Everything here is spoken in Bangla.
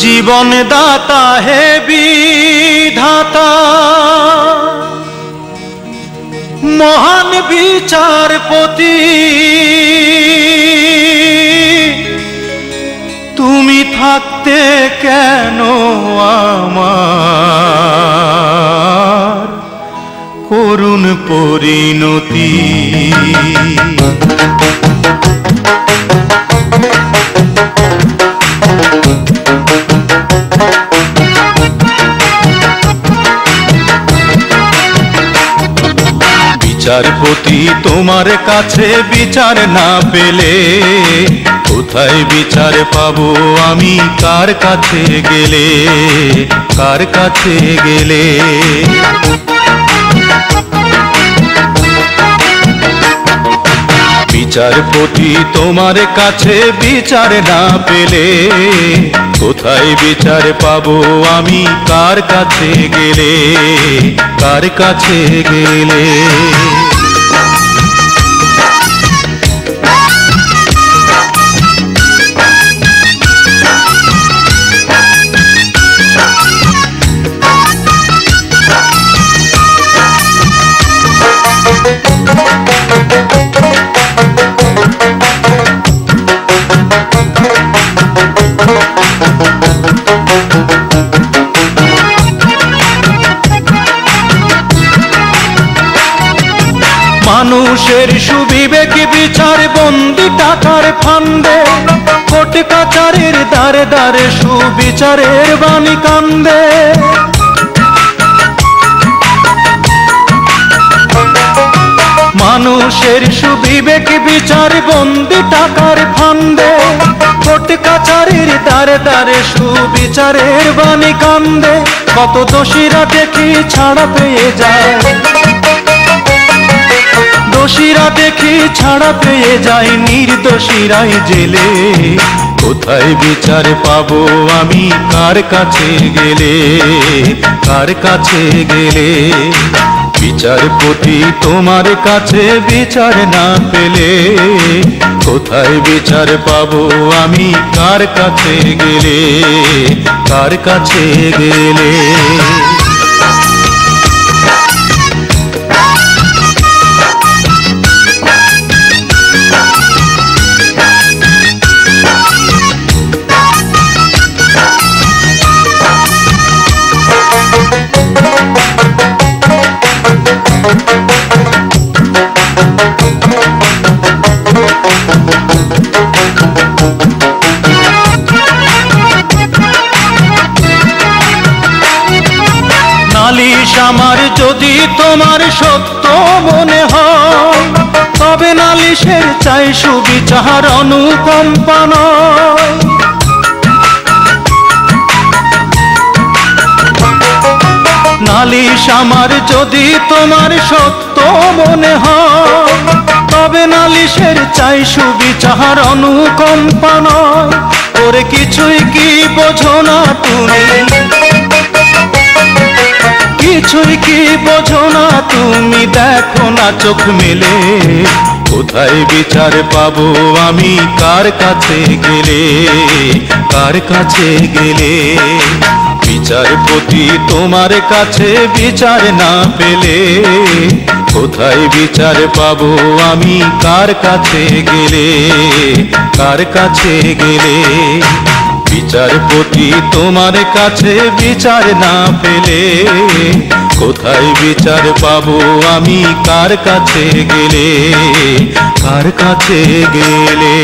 জীবন দাতা হে বিধাতা, মহান বিচারপতি, তুমি থাকতে কেন আমার করুণ পরিণতি। বিচারপতি তোমার কাছে বিচার না পেলে কোথায় বিচার পাবো আমি, কার কাছে গেলে, কার কাছে গেলে। বিচারপতি তোমার কাছে বিচার না পেলে কোথায় বিচার পাবো আমি, কার কাছে গেলে, কার কাছে গেলে। মানুষের সুবিবেক বিচার বন্দি টাকার ফান্দে, কোর্ট কাচারের দ্বারে দ্বারে সুবিচারের বাণী কান্দে। মানুষের সুবিবেক বিচার বন্দি টাকার ফান্দে, কোর্ট কাচারের দ্বারে দ্বারে সুবিচারের বাণী কান্দে। কত দোষীরা দেখি ছাড়া পেয়ে যায়, দোষীরা দেখি ছাড়া পেয়ে যায়, নির্দোষীরাই জেলে। কোথায় বিচার পাবো আমি, কার কাছে গেলে, কার কাছে গেলে। বিচারপতি তোমার কাছে বিচার না পেলে কোথায় বিচার পাবো আমি, কার কাছে গেলে, কার কাছে গেলে। নালিশ আমার যদি তোমার সত্য মনে হয়, তবে নালিশের চাই সুবিচার অনুকম্পা নয়। নালিশ আমার যদি তোমার সত্য মনে হয়, তবে নালিশের চাই সুবিচার অনুকম্পা নয়। ওরে কিছুই কি বোঝো না তুমি, কিছুই কি বোঝো না তুমি, দেখো না চোখ মেলে। কোথায় বিচার পাবো আমি, কার কাছে গেলে, কার কাছে গেলে। বিচারপতি তোমার কাছে বিচার না পেলে কোথায় বিচার পাবো আমি, কার কাছে গেলে, কার কাছে গেলে। বিচারপতি তোমার কাছে বিচার না পেলে কোথায় বিচার পাবো আমি, কার কাছে গেলে, কার কাছে গেলে।